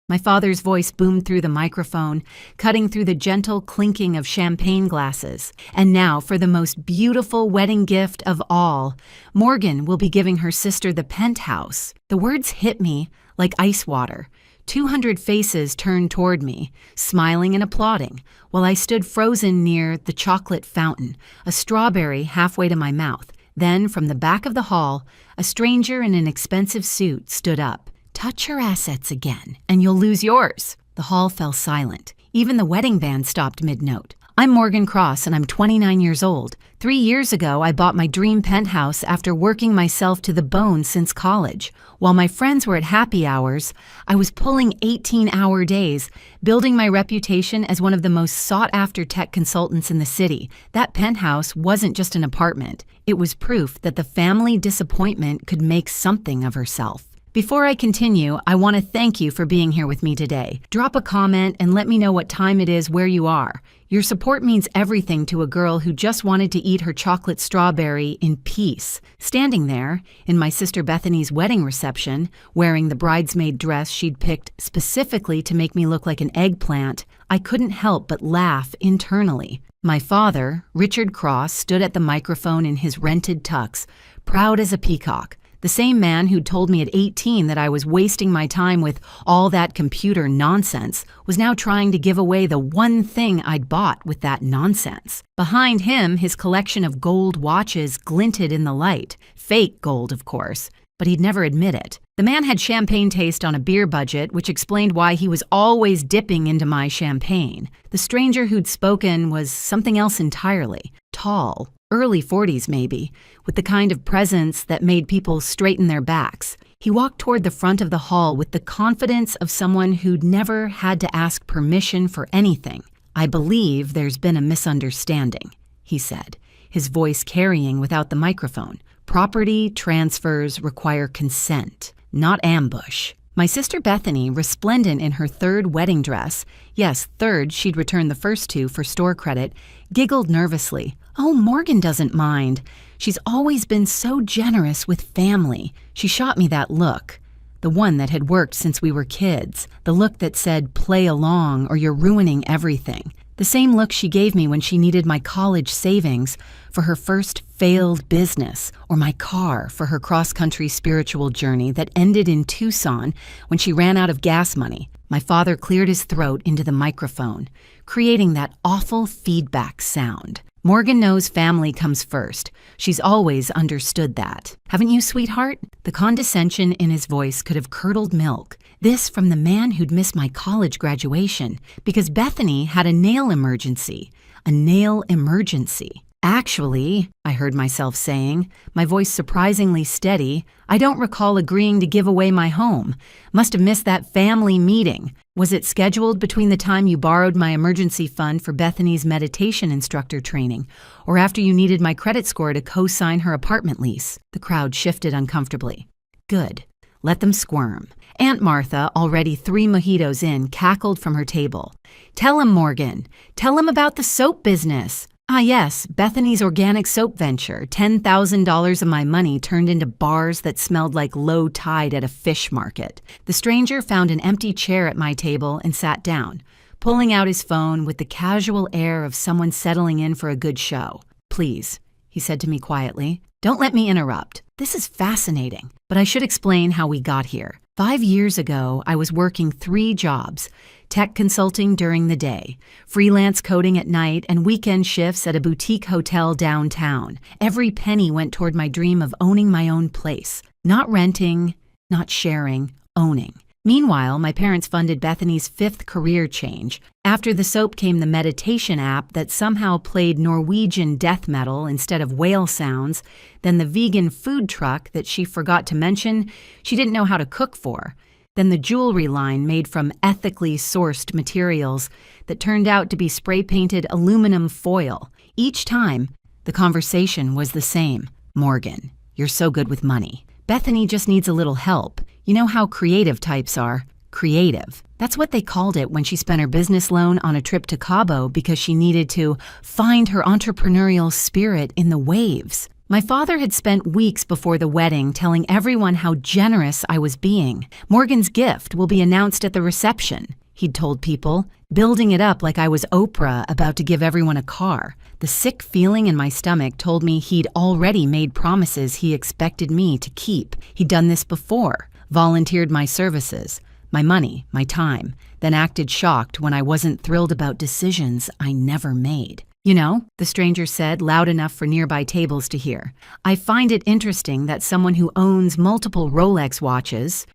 My father's voice boomed through the microphone, cutting through the gentle clinking of champagne glasses. And now for the most beautiful wedding gift of all. Morgan will be giving her sister the penthouse. The words hit me like ice water. 200 faces turned toward me, smiling and applauding, while I stood frozen near the chocolate fountain, a strawberry halfway to my mouth. Then, from the back of the hall, a stranger in an expensive suit stood up. "Touch your assets again, and you'll lose yours." The hall fell silent. Even the wedding band stopped mid-note. I'm Morgan Cross, and I'm 29 years old. 3 years ago, I bought my dream penthouse after working myself to the bone since college. While my friends were at happy hours, I was pulling 18-hour days, building my reputation as one of the most sought-after tech consultants in the city. That penthouse wasn't just an apartment. It was proof that the family disappointment could make something of herself. Before I continue, I want to thank you for being here with me today. Drop a comment and let me know what time it is where you are. Your support means everything to a girl who just wanted to eat her chocolate strawberry in peace. Standing there, in my sister Bethany's wedding reception, wearing the bridesmaid dress she'd picked specifically to make me look like an eggplant, I couldn't help but laugh internally. My father, Richard Cross, stood at the microphone in his rented tux, proud as a peacock. The same man who'd told me at 18 that I was wasting my time with all that computer nonsense was now trying to give away the one thing I'd bought with that nonsense. Behind him, his collection of gold watches glinted in the light. Fake gold, of course, but he'd never admit it. The man had champagne taste on a beer budget, which explained why he was always dipping into my champagne. The stranger who'd spoken was something else entirely. Tall. Early 40s maybe, with the kind of presence that made people straighten their backs. He walked toward the front of the hall with the confidence of someone who'd never had to ask permission for anything. "I believe there's been a misunderstanding," he said, his voice carrying without the microphone. "Property transfers require consent, not ambush." My sister Bethany, resplendent in her third wedding dress, yes, third, she'd returned the first two for store credit, giggled nervously. "Oh, Morgan doesn't mind. She's always been so generous with family." She shot me that look, the one that had worked since we were kids, the look that said, "Play along or you're ruining everything." The same look she gave me when she needed my college savings for her first failed business, or my car for her cross-country spiritual journey that ended in Tucson when she ran out of gas money. My father cleared his throat into the microphone, creating that awful feedback sound. "Morgan knows family comes first. She's always understood that. Haven't you, sweetheart?" The condescension in his voice could have curdled milk. This from the man who'd missed my college graduation because Bethany had a nail emergency. A nail emergency. "Actually," I heard myself saying, my voice surprisingly steady, "I don't recall agreeing to give away my home. Must have missed that family meeting. Was it scheduled between the time you borrowed my emergency fund for Bethany's meditation instructor training, or after you needed my credit score to co-sign her apartment lease?" The crowd shifted uncomfortably. Good. Let them squirm. Aunt Martha, already 3 mojitos in, cackled from her table. "Tell him, Morgan. Tell him about the soap business." "Ah yes, Bethany's organic soap venture. $10,000 of my money turned into bars that smelled like low tide at a fish market." The stranger found an empty chair at my table and sat down, pulling out his phone with the casual air of someone settling in for a good show. "Please," he said to me quietly, "don't let me interrupt. This is fascinating, but I should explain how we got here. 5 years ago, I was working 3 jobs, tech consulting during the day, freelance coding at night, and weekend shifts at a boutique hotel downtown. Every penny went toward my dream of owning my own place. Not renting, not sharing, owning. Meanwhile, my parents funded Bethany's 5th career change. After the soap came the meditation app that somehow played Norwegian death metal instead of whale sounds, then the vegan food truck that she forgot to mention she didn't know how to cook for, then the jewelry line made from ethically sourced materials that turned out to be spray-painted aluminum foil. Each time, the conversation was the same. "Morgan, you're so good with money. Bethany just needs a little help. You know how creative types are. Creative. That's what they called it when she spent her business loan on a trip to Cabo because she needed to find her entrepreneurial spirit in the waves. My father had spent weeks before the wedding telling everyone how generous I was being. Morgan's gift will be announced at the reception, he'd told people, building it up like I was Oprah about to give everyone a car. The sick feeling in my stomach told me he'd already made promises he expected me to keep. He'd done this before, volunteered my services, my money, my time, then acted shocked when I wasn't thrilled about decisions I never made. You know, the stranger said, loud enough for nearby tables to hear, I find it interesting that someone who owns multiple Rolexes,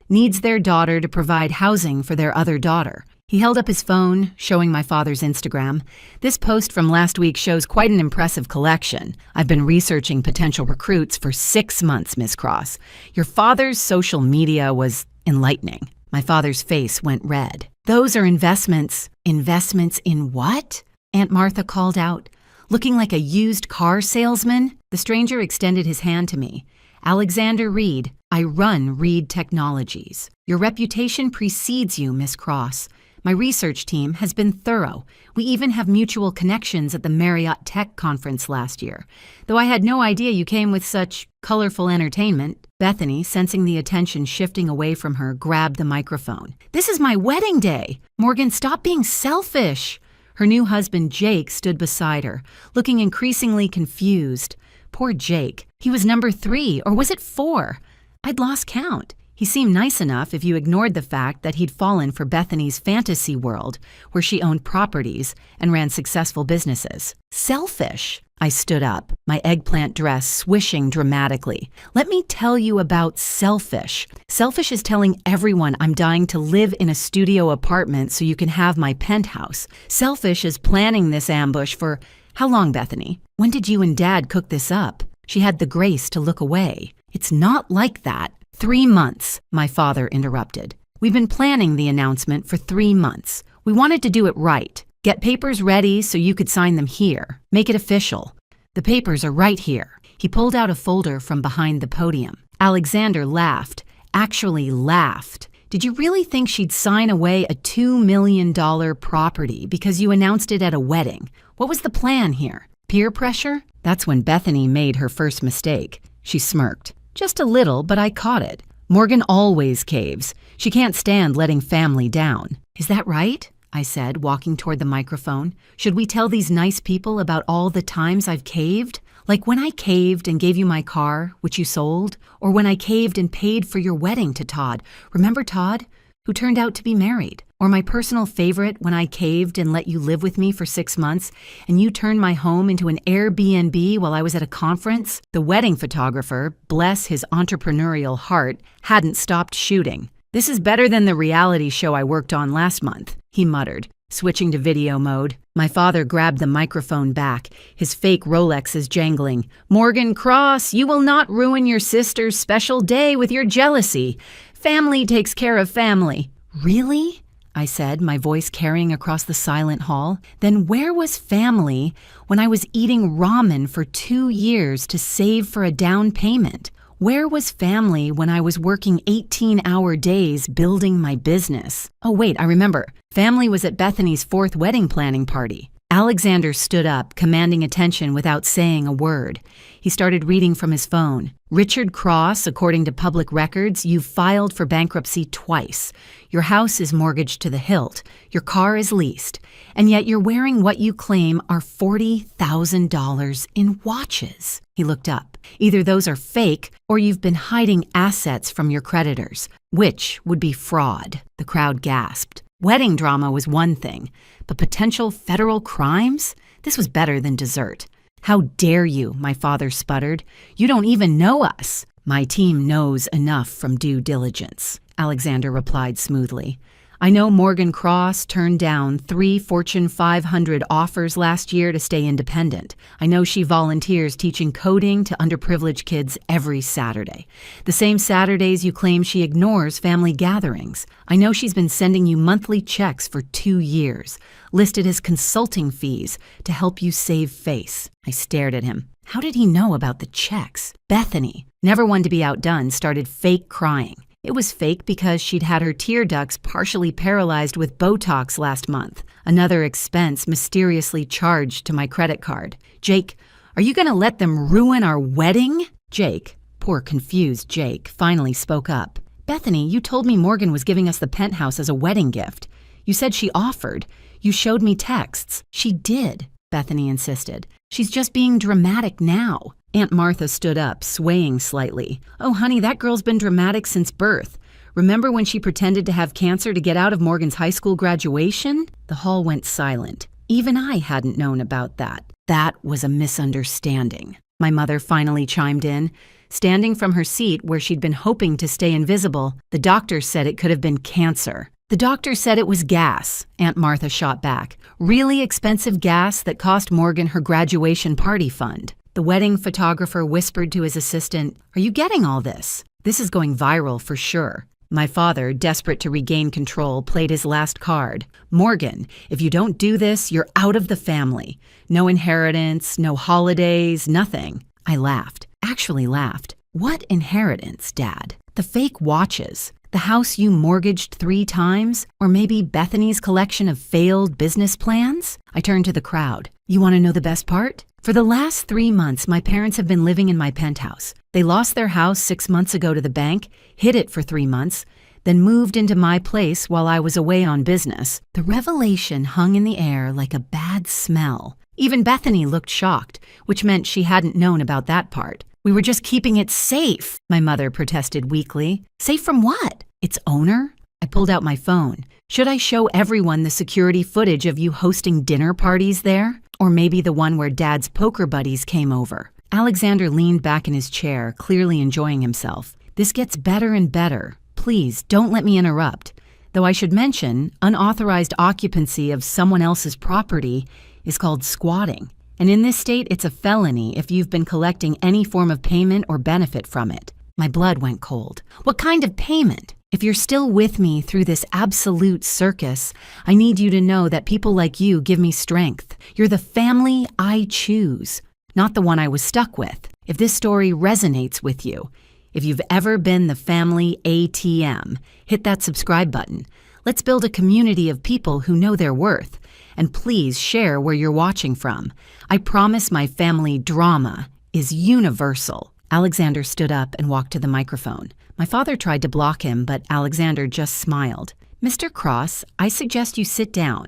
needs their daughter to provide housing for their other daughter. He held up his phone, showing my father's Instagram. This post from last week shows quite an impressive collection. I've been researching potential recruits for 6 months, Miss Cross. Your father's social media was enlightening. My father's face went red. Those are investments. Investments in what? Aunt Martha called out. Looking like a used car salesman, the stranger extended his hand to me. Alexander Reed, I run Reed Technologies. Your reputation precedes you, Miss Cross. My research team has been thorough. We even have mutual connections at the Marriott Tech Conference last year. Though I had no idea you came with such colorful entertainment, Bethany, sensing the attention shifting away from her, grabbed the microphone. This is my wedding day. Morgan, stop being selfish. Her new husband, Jake, stood beside her, looking increasingly confused. Poor Jake. He was number 3, or was it 4? I'd lost count. He seemed nice enough if you ignored the fact that he'd fallen for Bethany's fantasy world, where she owned properties and ran successful businesses. Selfish. I stood up, my eggplant dress swishing dramatically. Let me tell you about selfish. Selfish is telling everyone I'm dying to live in a studio apartment so you can have my penthouse. Selfish is planning this ambush for, how long, Bethany? When did you and Dad cook this up? She had the grace to look away. It's not like that. 3 months, my father interrupted. We've been planning the announcement for 3 months. We wanted to do it right. Get papers ready so you could sign them here. Make it official. The papers are right here. He pulled out a folder from behind the podium. Alexander laughed. Actually laughed. Did you really think she'd sign away a $2 million property because you announced it at a wedding? What was the plan here? Peer pressure? That's when Bethany made her first mistake. She smirked. Just a little, but I caught it. Morgan always caves. She can't stand letting family down. Is that right? I said, walking toward the microphone. Should we tell these nice people about all the times I've caved? Like when I caved and gave you my car, which you sold? Or when I caved and paid for your wedding to Todd. Remember Todd, who turned out to be married? Or my personal favorite, when I caved and let you live with me for 6 months, and you turned my home into an Airbnb while I was at a conference? The wedding photographer, bless his entrepreneurial heart, hadn't stopped shooting. This is better than the reality show I worked on last month, he muttered, switching to video mode. My father grabbed the microphone back, his fake Rolexes jangling. Morgan Cross, you will not ruin your sister's special day with your jealousy. Family takes care of family. Really? I said, my voice carrying across the silent hall. Then where was family when I was eating ramen for 2 years to save for a down payment? Where was family when I was working 18-hour days building my business? Oh, wait, I remember. Family was at Bethany's 4th wedding planning party. Alexander stood up, commanding attention without saying a word. He started reading from his phone. Richard Cross, according to public records, you've filed for bankruptcy twice. Your house is mortgaged to the hilt. Your car is leased. And yet you're wearing what you claim are $40,000 in watches. He looked up. Either those are fake or you've been hiding assets from your creditors. Which would be fraud? The crowd gasped. Wedding drama was one thing, but potential federal crimes? This was better than dessert. How dare you, my father sputtered. You don't even know us. My team knows enough from due diligence, Alexander replied smoothly. I know Morgan Cross turned down 3 Fortune 500 offers last year to stay independent. I know she volunteers teaching coding to underprivileged kids every Saturday. The same Saturdays you claim she ignores family gatherings. I know she's been sending you monthly checks for 2 years, listed as consulting fees to help you save face. I stared at him. How did he know about the checks? Bethany, never one to be outdone, started fake crying. It was fake because she'd had her tear ducts partially paralyzed with Botox last month, another expense mysteriously charged to my credit card. Jake, Are you going to let them ruin our wedding? Jake, poor confused Jake, finally spoke up. Bethany, you told me Morgan was giving us the penthouse as a wedding gift. You said she offered. You showed me texts. She did, Bethany insisted. She's just being dramatic now. Aunt Martha stood up, swaying slightly. Oh, honey, that girl's been dramatic since birth. Remember when she pretended to have cancer to get out of Morgan's high school graduation? The hall went silent. Even I hadn't known about that. That was a misunderstanding. My mother finally chimed in. Standing from her seat where she'd been hoping to stay invisible, the doctor said it could have been cancer. The doctor said it was gas, Aunt Martha shot back. Really expensive gas that cost Morgan her graduation party fund. The wedding photographer whispered to his assistant, "Are you getting all this? This is going viral for sure." My father, desperate to regain control, played his last card. "Morgan, if you don't do this, you're out of the family. No inheritance, no holidays, nothing." I laughed. Actually laughed. What inheritance, Dad? The fake watches? The house you mortgaged 3 times? Or maybe Bethany's collection of failed business plans? I turned to the crowd. You want to know the best part? For the last 3 months, my parents have been living in my penthouse. They lost their house 6 months ago to the bank, hid it for 3 months, then moved into my place while I was away on business. The revelation hung in the air like a bad smell. Even Bethany looked shocked, which meant she hadn't known about that part. We were just keeping it safe, my mother protested weakly. Safe from what? Its owner? I pulled out my phone. Should I show everyone the security footage of you hosting dinner parties there? Or maybe the one where Dad's poker buddies came over? Alexander leaned back in his chair, clearly enjoying himself. This gets better and better. Please, don't let me interrupt. Though I should mention, unauthorized occupancy of someone else's property is called squatting. And in this state, it's a felony if you've been collecting any form of payment or benefit from it. My blood went cold. What kind of payment? If you're still with me through this absolute circus, I need you to know that people like you give me strength. You're the family I choose, not the one I was stuck with. If this story resonates with you, if you've ever been the family ATM, hit that subscribe button. Let's build a community of people who know their worth. And please share where you're watching from. I promise my family drama is universal. Alexander stood up and walked to the microphone. My father tried to block him, but Alexander just smiled. Mr. Cross, I suggest you sit down.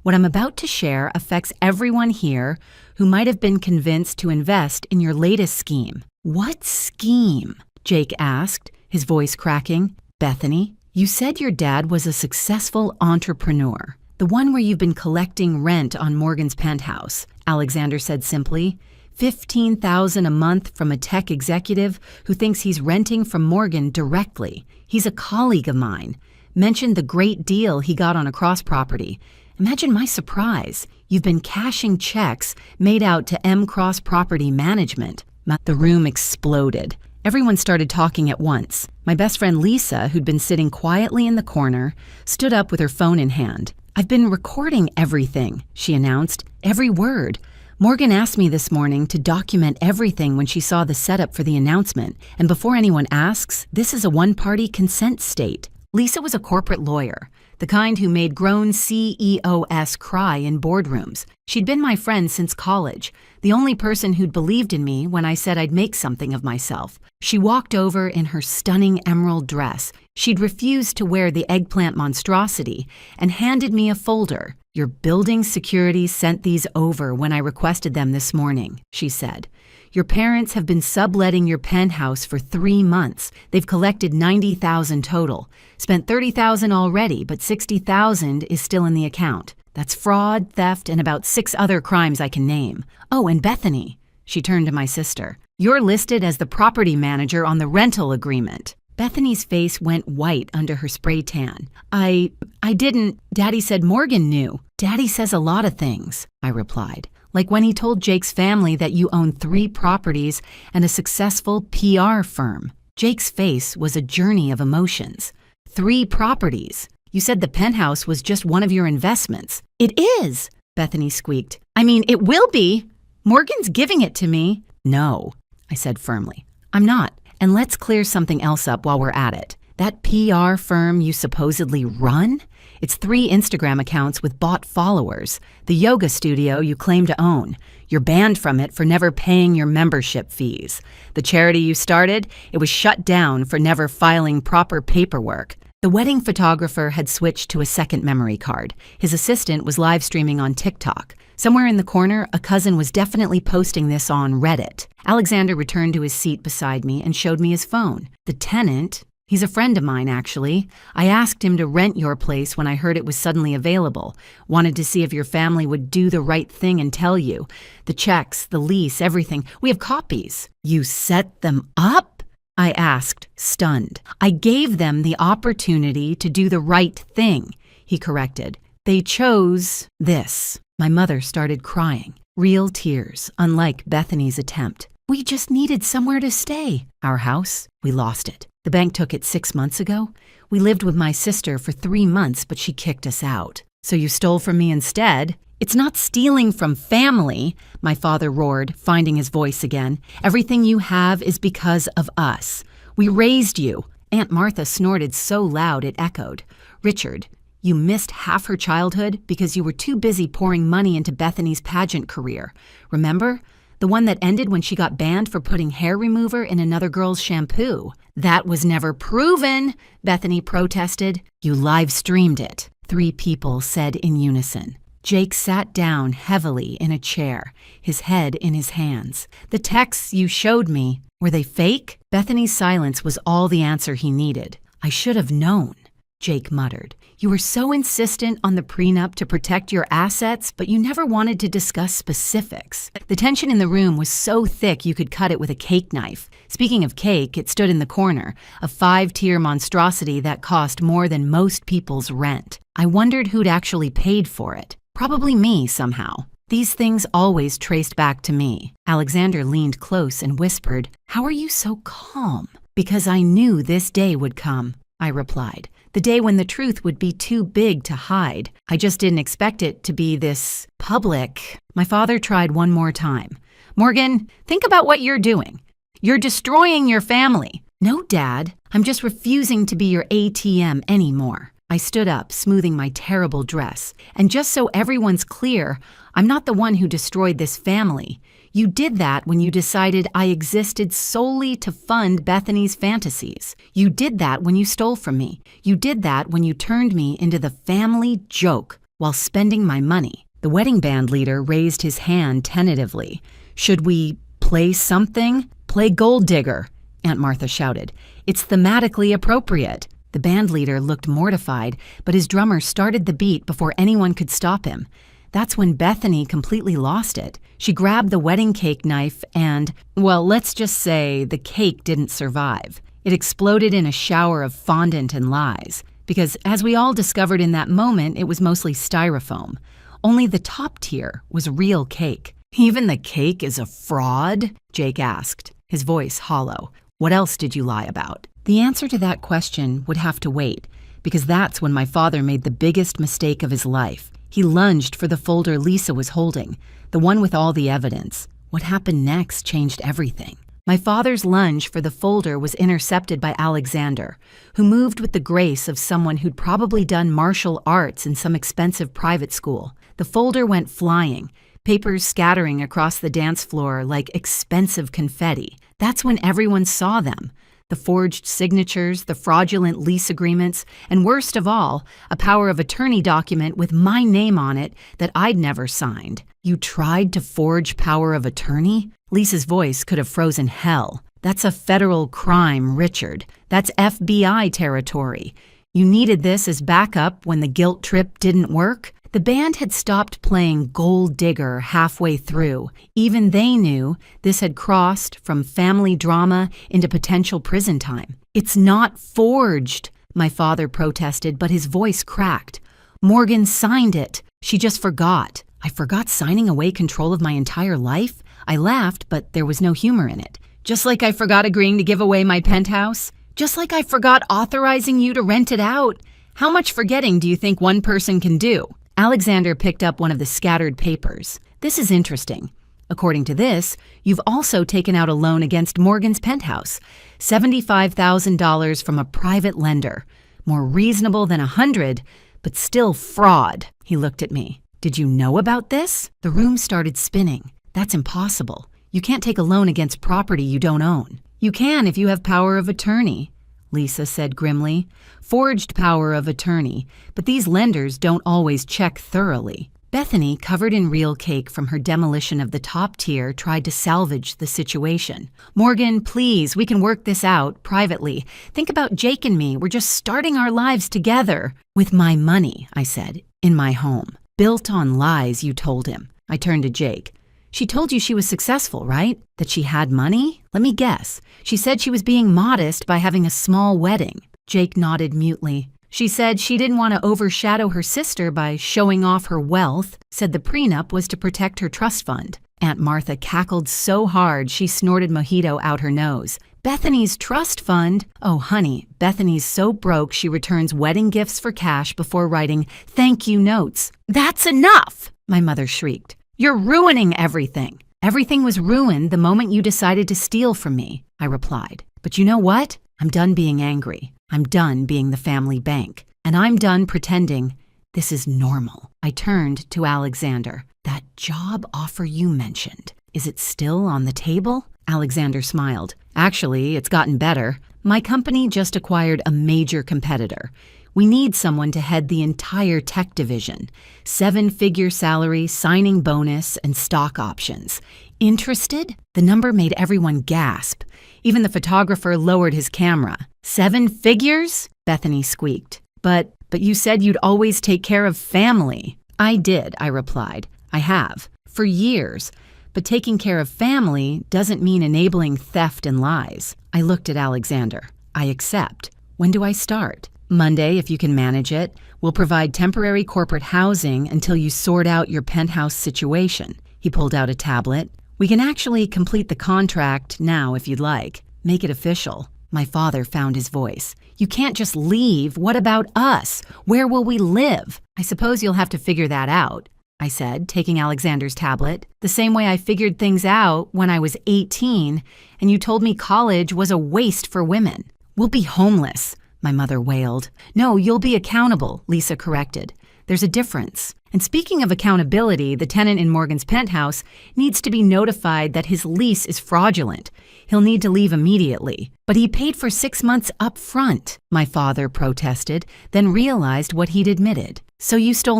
What I'm about to share affects everyone here who might have been convinced to invest in your latest scheme. What scheme? Jake asked, his voice cracking. Bethany, you said your dad was a successful entrepreneur. The one where you've been collecting rent on Morgan's penthouse, Alexander said simply. $15,000 a month from a tech executive who thinks he's renting from Morgan directly. He's a colleague of mine. Mentioned the great deal he got on a cross property. Imagine my surprise. You've been cashing checks made out to M Cross Property Management. The room exploded. Everyone started talking at once. My best friend Lisa, who'd been sitting quietly in the corner, stood up with her phone in hand. I've been recording everything, she announced. Every word. Morgan asked me this morning to document everything when she saw the setup for the announcement. And before anyone asks, this is a one-party consent state. Lisa was a corporate lawyer, the kind who made grown CEOs cry in boardrooms. She'd been my friend since college, the only person who'd believed in me when I said I'd make something of myself. She walked over in her stunning emerald dress. She'd refused to wear the eggplant monstrosity and handed me a folder. Your building security sent these over when I requested them this morning, she said. Your parents have been subletting your penthouse for 3 months. They've collected $90,000 total. Spent $30,000 already, but $60,000 is still in the account. That's fraud, theft, and about 6 other crimes I can name. Oh, and Bethany, she turned to my sister. You're listed as the property manager on the rental agreement. Bethany's face went white under her spray tan. I didn't. Daddy said Morgan knew. Daddy says a lot of things, I replied. Like when he told Jake's family that you own 3 properties and a successful PR firm. Jake's face was a journey of emotions. 3 properties. You said the penthouse was just one of your investments. It is, Bethany squeaked. I mean, it will be. Morgan's giving it to me. No, I said firmly. I'm not. And let's clear something else up while we're at it. That PR firm you supposedly run? It's 3 Instagram accounts with bought followers. The yoga studio you claim to own. You're banned from it for never paying your membership fees. The charity you started, it was shut down for never filing proper paperwork. The wedding photographer had switched to a second memory card. His assistant was live streaming on TikTok. Somewhere in the corner, a cousin was definitely posting this on Reddit. Alexander returned to his seat beside me and showed me his phone. The tenant, he's a friend of mine, actually. I asked him to rent your place when I heard it was suddenly available. Wanted to see if your family would do the right thing and tell you. The checks, the lease, everything. We have copies. You set them up? I asked, stunned. I gave them the opportunity to do the right thing, he corrected. They chose this. My mother started crying. Real tears, unlike Bethany's attempt. We just needed somewhere to stay. Our house, we lost it. The bank took it 6 months ago. We lived with my sister for 3 months, but she kicked us out. So you stole from me instead? It's not stealing from family, my father roared, finding his voice again. Everything you have is because of us. We raised you. Aunt Martha snorted so loud it echoed. Richard, you missed half her childhood because you were too busy pouring money into Bethany's pageant career. Remember? The one that ended when she got banned for putting hair remover in another girl's shampoo. That was never proven, Bethany protested. You live-streamed it, 3 people said in unison. Jake sat down heavily in a chair, his head in his hands. The texts you showed me, were they fake? Bethany's silence was all the answer he needed. I should have known, Jake muttered. You were so insistent on the prenup to protect your assets, but you never wanted to discuss specifics. The tension in the room was so thick you could cut it with a cake knife. Speaking of cake, it stood in the corner, a 5-tier monstrosity that cost more than most people's rent. I wondered who'd actually paid for it. Probably me somehow. These things always traced back to me. Alexander leaned close and whispered, How are you so calm? Because I knew this day would come, I replied. The day when the truth would be too big to hide. I just didn't expect it to be this public. My father tried one more time. Morgan, think about what you're doing. You're destroying your family. No, Dad. I'm just refusing to be your ATM anymore. I stood up, smoothing my terrible dress. And just so everyone's clear, I'm not the one who destroyed this family. You did that when you decided I existed solely to fund Bethany's fantasies. You did that when you stole from me. You did that when you turned me into the family joke while spending my money. The wedding band leader raised his hand tentatively. Should we play something? Play Gold Digger, Aunt Martha shouted. It's thematically appropriate. The band leader looked mortified, but his drummer started the beat before anyone could stop him. That's when Bethany completely lost it. She grabbed the wedding cake knife and, well, let's just say the cake didn't survive. It exploded in a shower of fondant and lies, because as we all discovered in that moment, it was mostly styrofoam. Only the top tier was real cake. Even the cake is a fraud? Jake asked, his voice hollow. What else did you lie about? The answer to that question would have to wait, because that's when my father made the biggest mistake of his life. He lunged for the folder Lisa was holding, the one with all the evidence. What happened next changed everything. My father's lunge for the folder was intercepted by Alexander, who moved with the grace of someone who'd probably done martial arts in some expensive private school. The folder went flying, papers scattering across the dance floor like expensive confetti. That's when everyone saw them. The forged signatures, the fraudulent lease agreements, and worst of all, a power of attorney document with my name on it that I'd never signed. You tried to forge power of attorney? Lisa's voice could have frozen hell. That's a federal crime, Richard. That's FBI territory. You needed this as backup when the guilt trip didn't work? The band had stopped playing Gold Digger halfway through. Even they knew this had crossed from family drama into potential prison time. It's not forged, my father protested, but his voice cracked. Morgan signed it. She just forgot. I forgot signing away control of my entire life? I laughed, but there was no humor in it. Just like I forgot agreeing to give away my penthouse? Just like I forgot authorizing you to rent it out? How much forgetting do you think one person can do? Alexander picked up one of the scattered papers. This is interesting. According to this, you've also taken out a loan against Morgan's Penthouse, $75,000 from a private lender. More reasonable than 100, but still fraud. He looked at me. Did you know about this? The room started spinning. That's impossible. You can't take a loan against property you don't own. You can if you have power of attorney, Lisa said grimly. Forged power of attorney, but these lenders don't always check thoroughly. Bethany, covered in real cake from her demolition of the top tier, tried to salvage the situation. Morgan, please, we can work this out privately. Think about Jake and me. We're just starting our lives together. With my money, I said, in my home. Built on lies, you told him. I turned to Jake. She told you she was successful, right? That she had money? Let me guess. She said she was being modest by having a small wedding. Jake nodded mutely. She said she didn't want to overshadow her sister by showing off her wealth, said the prenup was to protect her trust fund. Aunt Martha cackled so hard she snorted mojito out her nose. Bethany's trust fund? Oh, honey, Bethany's so broke she returns wedding gifts for cash before writing thank you notes. That's enough, my mother shrieked. You're ruining everything. Everything was ruined the moment you decided to steal from me, I replied. But you know what? I'm done being angry. I'm done being the family bank. And I'm done pretending this is normal. I turned to Alexander. That job offer you mentioned, is it still on the table? Alexander smiled. Actually, it's gotten better. My company just acquired a major competitor. We need someone to head the entire tech division. 7-figure salary, signing bonus, and stock options. Interested? The number made everyone gasp. Even the photographer lowered his camera. 7 figures? Bethany squeaked. But you said you'd always take care of family. I did, I replied. I have. For years. But taking care of family doesn't mean enabling theft and lies. I looked at Alexander. I accept. When do I start? Monday, if you can manage it. We'll provide temporary corporate housing until you sort out your penthouse situation. He pulled out a tablet. We can actually complete the contract now if you'd like. Make it official. My father found his voice. You can't just leave. What about us? Where will we live? I suppose you'll have to figure that out, I said, taking Alexander's tablet. The same way I figured things out when I was 18 and you told me college was a waste for women. We'll be homeless, my mother wailed. No, you'll be accountable, Lisa corrected. There's a difference. And speaking of accountability, the tenant in Morgan's penthouse needs to be notified that his lease is fraudulent. He'll need to leave immediately. But he paid for 6 months up front, my father protested, then realized what he'd admitted. So you stole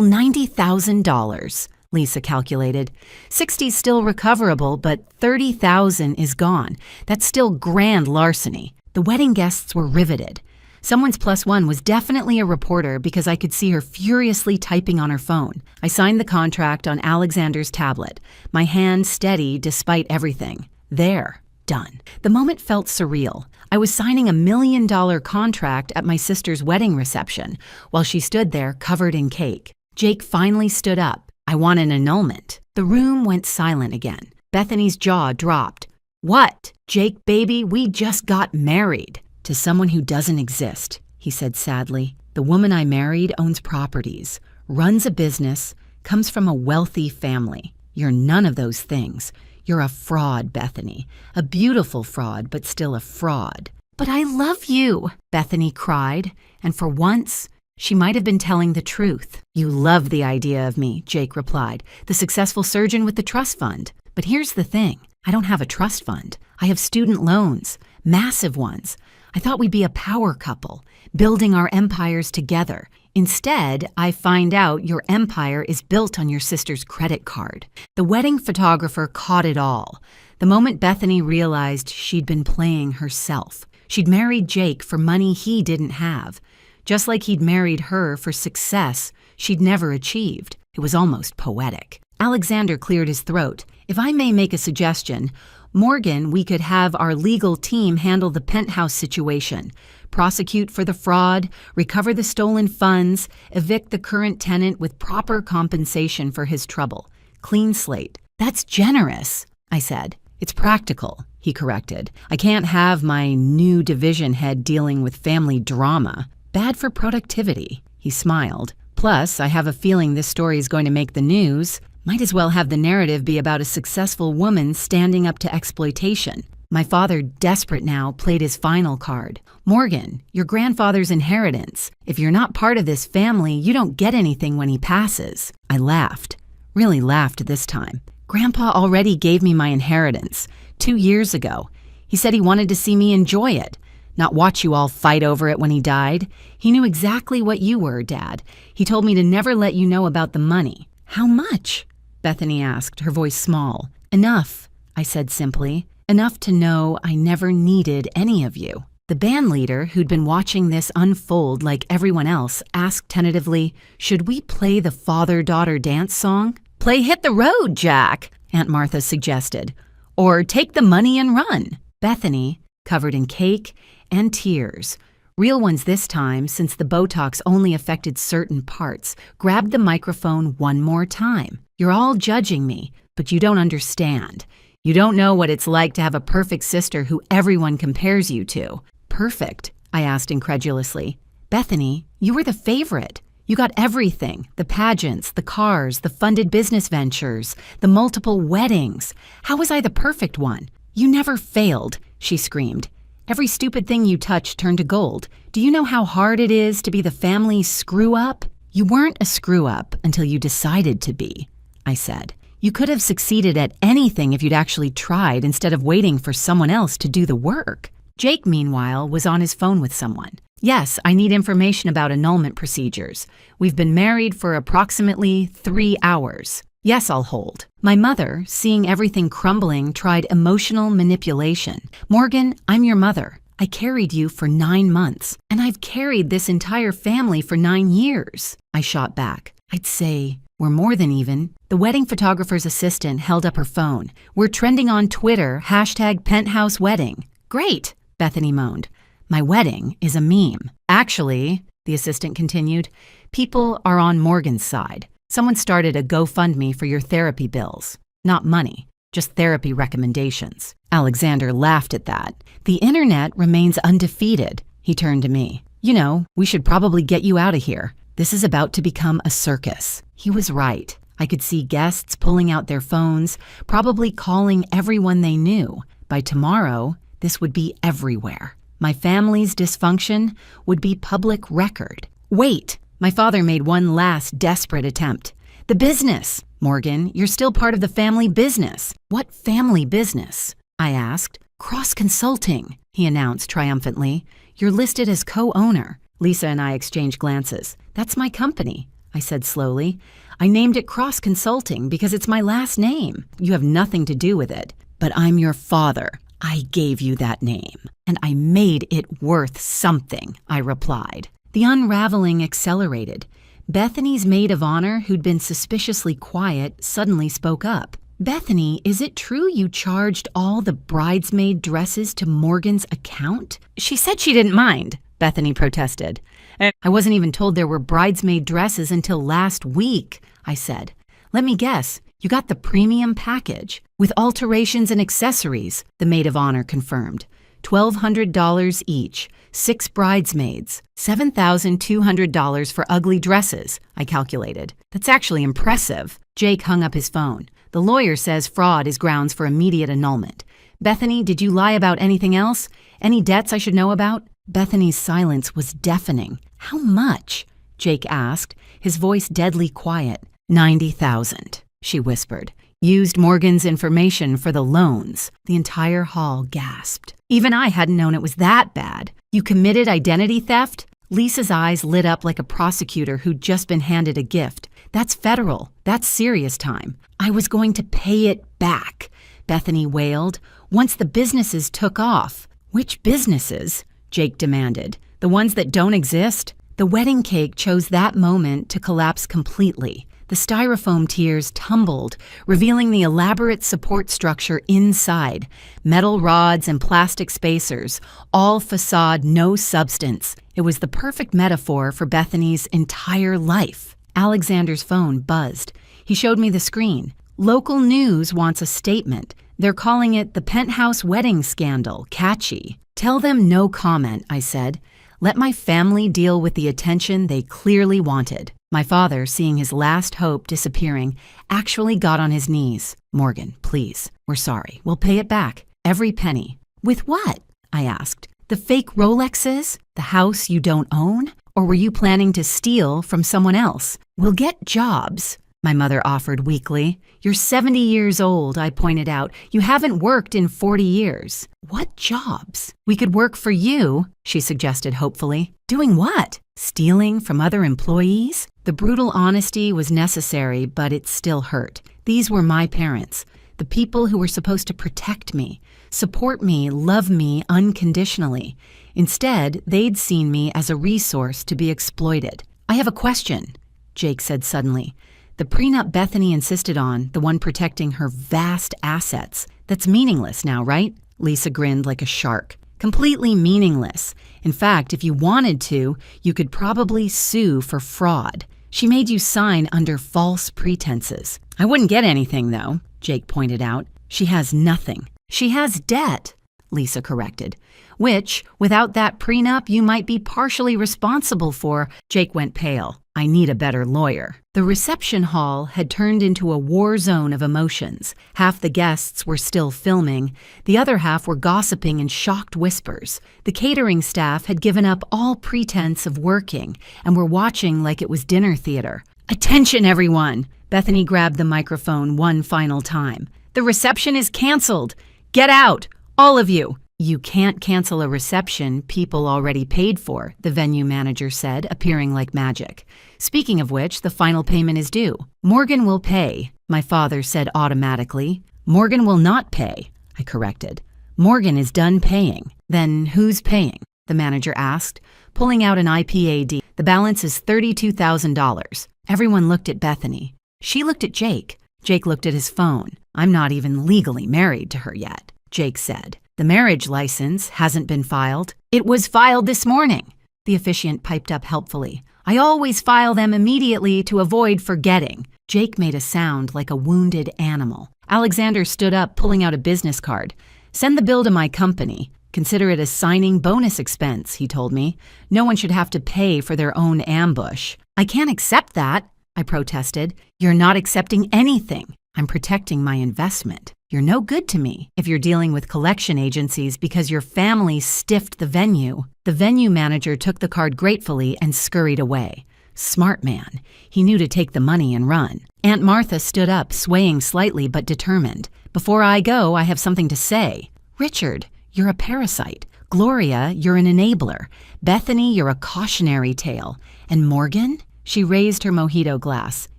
$90,000, Lisa calculated. 60's still recoverable, but $30,000 is gone. That's still grand larceny. The wedding guests were riveted. Someone's plus one was definitely a reporter because I could see her furiously typing on her phone. I signed the contract on Alexander's tablet, my hand steady despite everything. There, done. The moment felt surreal. I was signing $1 million contract at my sister's wedding reception while she stood there covered in cake. Jake finally stood up. I want an annulment. The room went silent again. Bethany's jaw dropped. What? Jake, baby, we just got married. To someone who doesn't exist, he said sadly. The woman I married owns properties, runs a business, comes from a wealthy family. You're none of those things. You're a fraud, Bethany. A beautiful fraud, but still a fraud. But I love you, Bethany cried, and for once, she might have been telling the truth. You love the idea of me, Jake replied, the successful surgeon with the trust fund. But here's the thing. I don't have a trust fund. I have student loans, massive ones. I thought we'd be a power couple, building our empires together. Instead, I find out your empire is built on your sister's credit card. The wedding photographer caught it all. The moment Bethany realized she'd been playing herself. She'd married Jake for money he didn't have, just like he'd married her for success she'd never achieved. It was almost poetic. Alexander cleared his throat. If I may make a suggestion, Morgan, we could have our legal team handle the penthouse situation, prosecute for the fraud, recover the stolen funds, evict the current tenant with proper compensation for his trouble. Clean slate. That's generous, I said. It's practical, he corrected. I can't have my new division head dealing with family drama. Bad for productivity, he smiled. Plus, I have a feeling this story is going to make the news. Might as well have the narrative be about a successful woman standing up to exploitation. My father, desperate now, played his final card. Morgan, your grandfather's inheritance. If you're not part of this family, you don't get anything when he passes. I laughed. Really laughed this time. Grandpa already gave me my inheritance 2 years ago. He said he wanted to see me enjoy it, not watch you all fight over it when he died. He knew exactly what you were, Dad. He told me to never let you know about the money. How much? Bethany asked, her voice small. Enough, I said simply. Enough to know I never needed any of you. The band leader, who'd been watching this unfold like everyone else, asked tentatively, should we play the father-daughter dance song? Play Hit the Road, Jack, Aunt Martha suggested. Or take the money and run. Bethany, covered in cake and tears, real ones this time since the Botox only affected certain parts, grabbed the microphone one more time. You're all judging me, but you don't understand. You don't know what it's like to have a perfect sister who everyone compares you to. Perfect? I asked incredulously. Bethany, you were the favorite. You got everything, the pageants, the cars, the funded business ventures, the multiple weddings. How was I the perfect one? You never failed, she screamed. Every stupid thing you touched turned to gold. Do you know how hard it is to be the family screw-up? You weren't a screw-up until you decided to be, I said. You could have succeeded at anything if you'd actually tried instead of waiting for someone else to do the work. Jake, meanwhile, was on his phone with someone. Yes, I need information about annulment procedures. We've been married for approximately 3 hours. Yes, I'll hold. My mother, seeing everything crumbling, tried emotional manipulation. Morgan, I'm your mother. I carried you for 9 months, and I've carried this entire family for 9 years. I shot back. I'd say, we're more than even. The wedding photographer's assistant held up her phone. We're trending on Twitter, #Penthouse wedding. Great, Bethany moaned. My wedding is a meme. Actually, the assistant continued, people are on Morgan's side. Someone started a GoFundMe for your therapy bills. Not money, just therapy recommendations. Alexander laughed at that. The internet remains undefeated. He turned to me. You know, we should probably get you out of here. This is about to become a circus. He was right. I could see guests pulling out their phones, probably calling everyone they knew. By tomorrow, this would be everywhere. My family's dysfunction would be public record. Wait! My father made one last desperate attempt. The business! Morgan, you're still part of the family business. What family business? I asked. Cross Consulting, he announced triumphantly. You're listed as co-owner. Lisa and I exchanged glances. That's my company, I said slowly. I named it Cross Consulting because it's my last name. You have nothing to do with it. But I'm your father. I gave you that name. And I made it worth something, I replied. The unraveling accelerated. Bethany's maid of honor, who'd been suspiciously quiet, suddenly spoke up. Bethany, is it true you charged all the bridesmaid dresses to Morgan's account? She said she didn't mind, Bethany protested. I wasn't even told there were bridesmaid dresses until last week, I said. Let me guess, you got the premium package with alterations and accessories, the maid of honor confirmed. $1,200 each, 6 bridesmaids, $7,200 for ugly dresses, I calculated. That's actually impressive. Jake hung up his phone. The lawyer says fraud is grounds for immediate annulment. Bethany, did you lie about anything else? Any debts I should know about? Bethany's silence was deafening. How much? Jake asked, his voice deadly quiet. $90,000, she whispered. Used Morgan's information for the loans. The entire hall gasped. Even I hadn't known it was that bad. You committed identity theft? Lisa's eyes lit up like a prosecutor who'd just been handed a gift. That's federal. That's serious time. I was going to pay it back, Bethany wailed, once the businesses took off. Which businesses? Jake demanded. The ones that don't exist? The wedding cake chose that moment to collapse completely. The styrofoam tiers tumbled, revealing the elaborate support structure inside. Metal rods and plastic spacers, all facade, no substance. It was the perfect metaphor for Bethany's entire life. Alexander's phone buzzed. He showed me the screen. Local news wants a statement. They're calling it the Penthouse wedding scandal. Catchy. Tell them no comment, I said. Let my family deal with the attention they clearly wanted. My father, seeing his last hope disappearing, actually got on his knees. Morgan, please, we're sorry. We'll pay it back. Every penny. With what? I asked. The fake Rolexes? The house you don't own? Or were you planning to steal from someone else? We'll get jobs, my mother offered weakly. You're 70 years old, I pointed out. You haven't worked in 40 years. What jobs? We could work for you, she suggested hopefully. Doing what? Stealing from other employees? The brutal honesty was necessary, but it still hurt. These were my parents, the people who were supposed to protect me, support me, love me unconditionally. Instead, they'd seen me as a resource to be exploited. I have a question, Jake said suddenly. The prenup Bethany insisted on, the one protecting her vast assets, that's meaningless now, right? Lisa grinned like a shark. Completely meaningless. In fact, if you wanted to, you could probably sue for fraud. She made you sign under false pretenses. I wouldn't get anything, though, Jake pointed out. She has nothing. She has debt, Lisa corrected, which, without that prenup, you might be partially responsible for. Jake went pale. I need a better lawyer. The reception hall had turned into a war zone of emotions. Half the guests were still filming. The other half were gossiping in shocked whispers. The catering staff had given up all pretense of working and were watching like it was dinner theater. Attention, everyone! Bethany grabbed the microphone one final time. The reception is canceled. Get out, all of you. You can't cancel a reception people already paid for, the venue manager said, appearing like magic. Speaking of which, the final payment is due. Morgan will pay, my father said automatically. Morgan will not pay, I corrected. Morgan is done paying. Then who's paying? The manager asked, pulling out an IPAD. The balance is $32,000. Everyone looked at Bethany. She looked at Jake. Jake looked at his phone. I'm not even legally married to her yet, Jake said. The marriage license hasn't been filed. It was filed this morning, the officiant piped up helpfully. I always file them immediately to avoid forgetting. Jake made a sound like a wounded animal. Alexander stood up, pulling out a business card. Send the bill to my company. Consider it a signing bonus expense, he told me. No one should have to pay for their own ambush. I can't accept that, I protested. You're not accepting anything. I'm protecting my investment. You're no good to me if you're dealing with collection agencies because your family stiffed the venue. The venue manager took the card gratefully and scurried away. Smart man. He knew to take the money and run. Aunt Martha stood up, swaying slightly but determined. Before I go, I have something to say. Richard, you're a parasite. Gloria, you're an enabler. Bethany, you're a cautionary tale. And Morgan? She raised her mojito glass.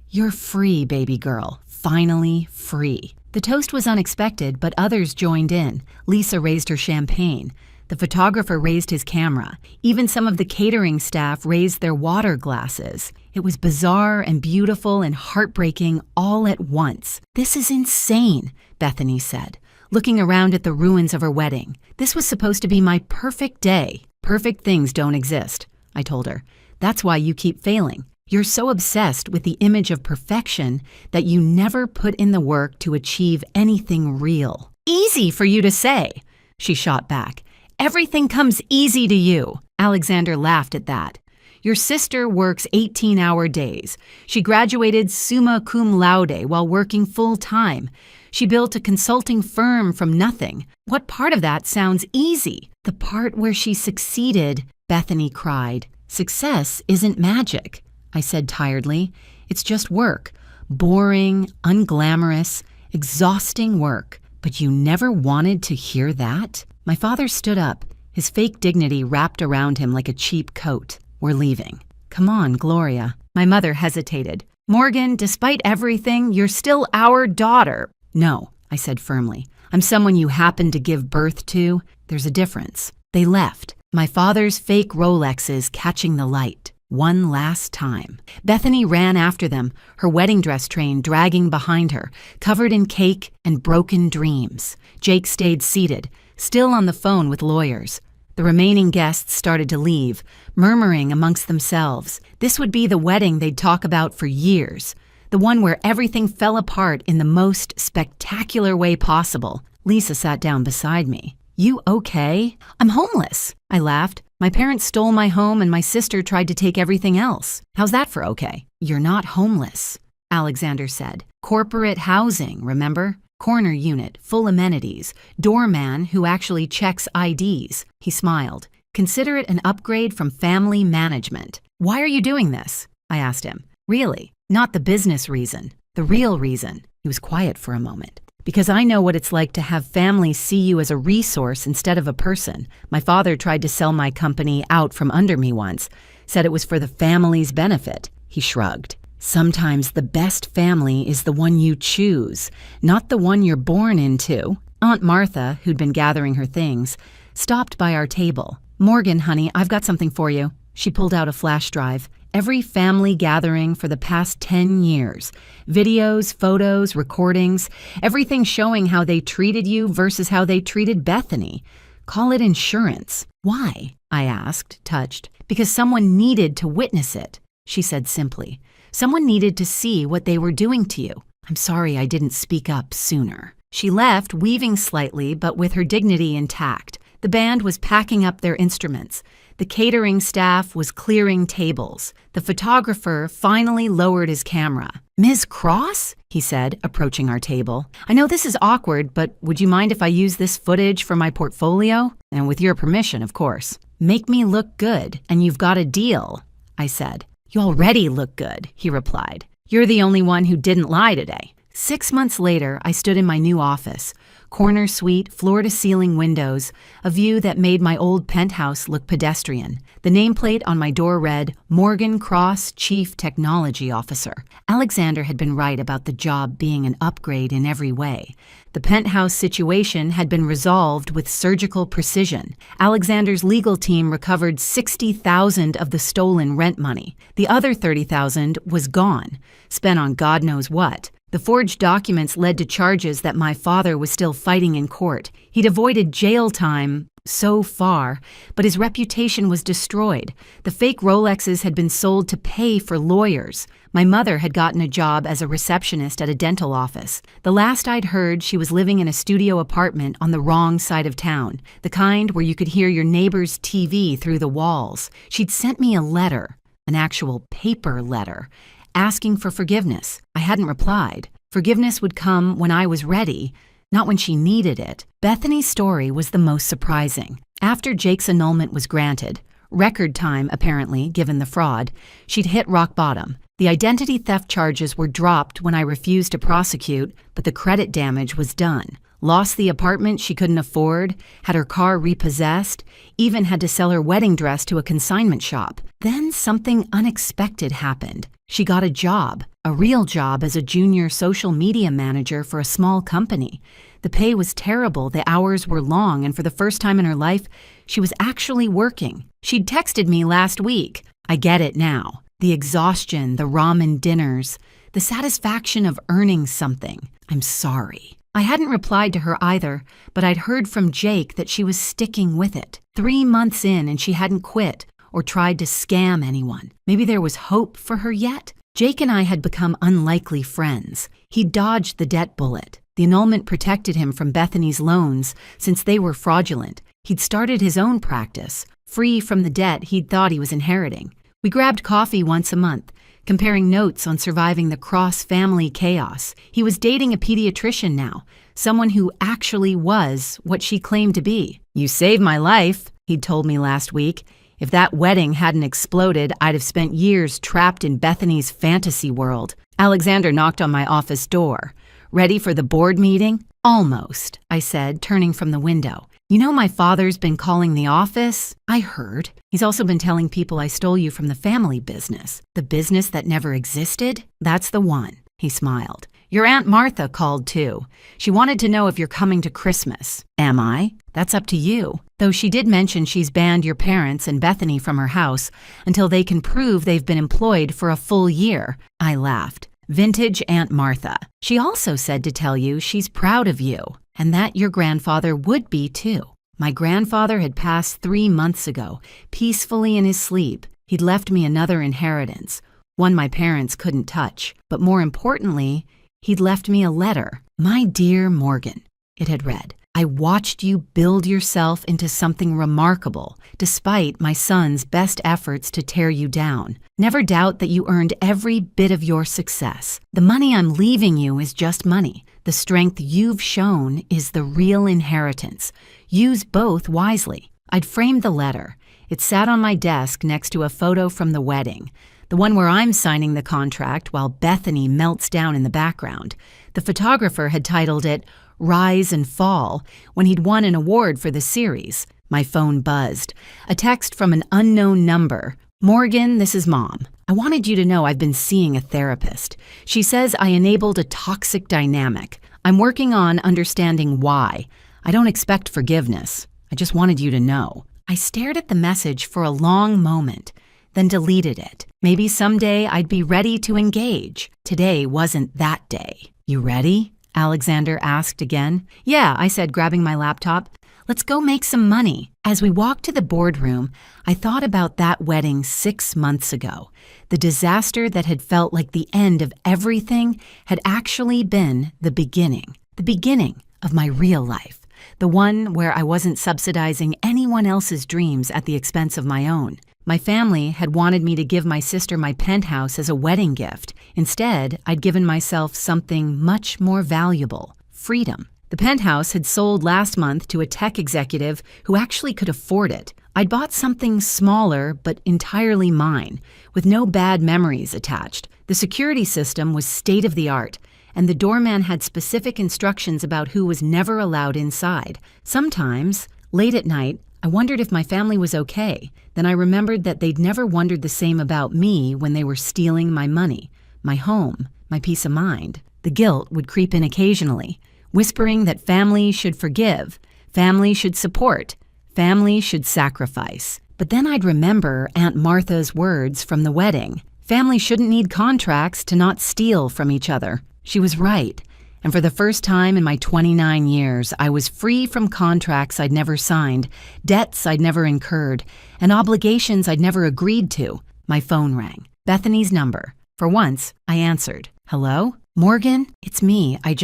You're free, baby girl. Finally free. The toast was unexpected, but others joined in. Lisa raised her champagne. The photographer raised his camera. Even some of the catering staff raised their water glasses. It was bizarre and beautiful and heartbreaking all at once. This is insane, Bethany said, looking around at the ruins of her wedding. This was supposed to be my perfect day. Perfect things don't exist, I told her. That's why you keep failing. You're so obsessed with the image of perfection that you never put in the work to achieve anything real. Easy for you to say, she shot back. Everything comes easy to you. Alexander laughed at that. Your sister works 18-hour days. She graduated summa cum laude while working full-time. She built a consulting firm from nothing. What part of that sounds easy? The part where she succeeded, Bethany cried. Success isn't magic, I said tiredly. It's just work. Boring, unglamorous, exhausting work. But you never wanted to hear that? My father stood up, his fake dignity wrapped around him like a cheap coat. We're leaving. Come on, Gloria. My mother hesitated. Morgan, despite everything, you're still our daughter. No, I said firmly. I'm someone you happened to give birth to. There's a difference. They left. My father's fake Rolexes catching the light. One last time. Bethany ran after them, her wedding dress train dragging behind her, covered in cake and broken dreams. Jake stayed seated, still on the phone with lawyers. The remaining guests started to leave, murmuring amongst themselves. This would be the wedding they'd talk about for years, the one where everything fell apart in the most spectacular way possible. Lisa sat down beside me. You okay? I'm homeless, I laughed. My parents stole my home and my sister tried to take everything else. How's that for okay? You're not homeless, Alexander said. Corporate housing, remember? Corner unit, full amenities, doorman who actually checks IDs. He smiled. Consider it an upgrade from family management. Why are you doing this? I asked him. Really, not the business reason. The real reason. He was quiet for a moment. Because I know what it's like to have families see you as a resource instead of a person. My father tried to sell my company out from under me once. Said it was for the family's benefit. He shrugged. Sometimes the best family is the one you choose, not the one you're born into. Aunt Martha, who'd been gathering her things, stopped by our table. Morgan, honey, I've got something for you. She pulled out a flash drive. Every family gathering for the past 10 years. Videos, photos, recordings, everything showing how they treated you versus how they treated Bethany. Call it insurance. Why? I asked, touched. Because someone needed to witness it, she said simply. Someone needed to see what they were doing to you. I'm sorry I didn't speak up sooner. She left, weaving slightly, but with her dignity intact. The band was packing up their instruments. The catering staff was clearing tables. The photographer finally lowered his camera. Ms. Cross? He said, approaching our table. I know this is awkward, but would you mind if I use this footage for my portfolio? And with your permission, of course. Make me look good, and you've got a deal, I said. You already look good, he replied. You're the only one who didn't lie today. 6 months later, I stood in my new office. Corner suite, floor-to-ceiling windows, a view that made my old penthouse look pedestrian. The nameplate on my door read, Morgan Cross, Chief Technology Officer. Alexander had been right about the job being an upgrade in every way. The penthouse situation had been resolved with surgical precision. Alexander's legal team recovered $60,000 of the stolen rent money. The other $30,000 was gone, spent on God knows what. The forged documents led to charges that my father was still fighting in court. He'd avoided jail time so far, but his reputation was destroyed. The fake Rolexes had been sold to pay for lawyers. My mother had gotten a job as a receptionist at a dental office. The last I'd heard, she was living in a studio apartment on the wrong side of town, the kind where you could hear your neighbor's TV through the walls. She'd sent me a letter, an actual paper letter, asking for forgiveness. I hadn't replied. Forgiveness would come when I was ready, not when she needed it. Bethany's story was the most surprising. After Jake's annulment was granted, record time apparently, given the fraud, she'd hit rock bottom. The identity theft charges were dropped when I refused to prosecute, but the credit damage was done. Lost the apartment she couldn't afford, had her car repossessed, even had to sell her wedding dress to a consignment shop. Then something unexpected happened. She got a job, a real job as a junior social media manager for a small company. The pay was terrible, the hours were long, and for the first time in her life, she was actually working. She'd texted me last week. I get it now. The exhaustion, the ramen dinners, the satisfaction of earning something. I'm sorry. I hadn't replied to her either, but I'd heard from Jake that she was sticking with it. 3 months in and she hadn't quit or tried to scam anyone. Maybe there was hope for her yet? Jake and I had become unlikely friends. He dodged the debt bullet. The annulment protected him from Bethany's loans since they were fraudulent. He'd started his own practice, free from the debt he'd thought he was inheriting. We grabbed coffee once a month, comparing notes on surviving the cross-family chaos. He was dating a pediatrician now, someone who actually was what she claimed to be. You saved my life, he'd told me last week. If that wedding hadn't exploded, I'd have spent years trapped in Bethany's fantasy world. Alexander knocked on my office door. Ready for the board meeting? Almost, I said, turning from the window. You know my father's been calling the office? I heard. He's also been telling people I stole you from the family business. The business that never existed? That's the one. He smiled. Your Aunt Martha called too. She wanted to know if you're coming to Christmas. Am I? That's up to you. Though she did mention she's banned your parents and Bethany from her house until they can prove they've been employed for a full year. I laughed. Vintage Aunt Martha. She also said to tell you she's proud of you, and that your grandfather would be too. My grandfather had passed 3 months ago, peacefully in his sleep. He'd left me another inheritance, one my parents couldn't touch. But more importantly, he'd left me a letter. My dear Morgan, it had read. I watched you build yourself into something remarkable, despite my son's best efforts to tear you down. Never doubt that you earned every bit of your success. The money I'm leaving you is just money. The strength you've shown is the real inheritance. Use both wisely." I'd framed the letter. It sat on my desk next to a photo from the wedding, the one where I'm signing the contract while Bethany melts down in the background. The photographer had titled it Rise and Fall when he'd won an award for the series. My phone buzzed. A text from an unknown number. "Morgan, this is Mom. I wanted you to know I've been seeing a therapist. She says I enabled a toxic dynamic. I'm working on understanding why. I don't expect forgiveness. I just wanted you to know." I stared at the message for a long moment, then deleted it. Maybe someday I'd be ready to engage. Today wasn't that day. "You ready?" Alexander asked again. "Yeah," I said, grabbing my laptop. "Let's go make some money." As we walked to the boardroom, I thought about that wedding 6 months ago. The disaster that had felt like the end of everything had actually been the beginning of my real life. The one where I wasn't subsidizing anyone else's dreams at the expense of my own. My family had wanted me to give my sister my penthouse as a wedding gift. Instead, I'd given myself something much more valuable: freedom. The penthouse had sold last month to a tech executive who actually could afford it. I'd bought something smaller but entirely mine, with no bad memories attached. The security system was state-of-the-art, and the doorman had specific instructions about who was never allowed inside. Sometimes, late at night, I wondered if my family was okay. Then I remembered that they'd never wondered the same about me when they were stealing my money, my home, my peace of mind. The guilt would creep in occasionally, whispering that family should forgive, family should support, family should sacrifice. But then I'd remember Aunt Martha's words from the wedding. Family shouldn't need contracts to not steal from each other. She was right, and for the first time in my 29 years, I was free from contracts I'd never signed, debts I'd never incurred, and obligations I'd never agreed to. My phone rang. Bethany's number. For once, I answered. "Hello? Morgan? It's me. I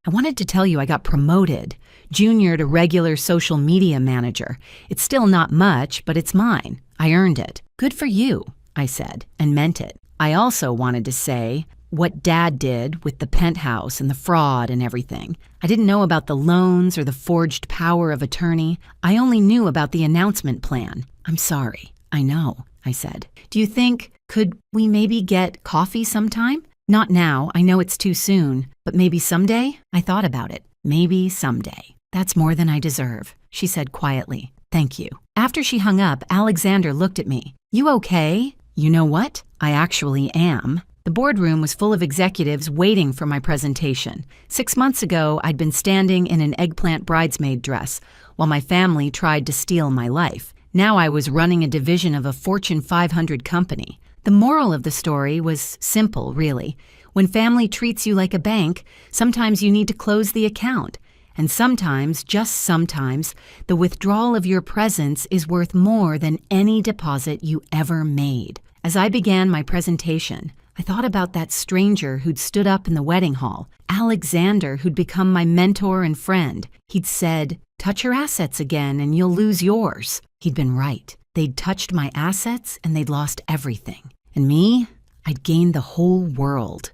wanted to tell you I got promoted. Junior to regular social media manager. It's still not much, but it's mine. I earned it." "Good for you," I said, and meant it. I also wanted to say what Dad did with the penthouse and the fraud and everything. I didn't know about the loans or the forged power of attorney. I only knew about the announcement plan. "I'm sorry." "I know," I said. "Do you think, could we maybe get coffee sometime?" "Not now. I know it's too soon. But maybe someday?" I thought about it. Maybe someday. "That's more than I deserve," she said quietly. "Thank you." After she hung up, Alexander looked at me. "You okay?" "You know what? I actually am." The boardroom was full of executives waiting for my presentation. 6 months ago, I'd been standing in an eggplant bridesmaid dress while my family tried to steal my life. Now I was running a division of a Fortune 500 company. The moral of the story was simple, really. When family treats you like a bank, sometimes you need to close the account. And sometimes, just sometimes, the withdrawal of your presence is worth more than any deposit you ever made. As I began my presentation, I thought about that stranger who'd stood up in the wedding hall, Alexander, who'd become my mentor and friend. He'd said, "Touch your assets again and you'll lose yours." He'd been right. They'd touched my assets and they'd lost everything. And me? I'd gained the whole world.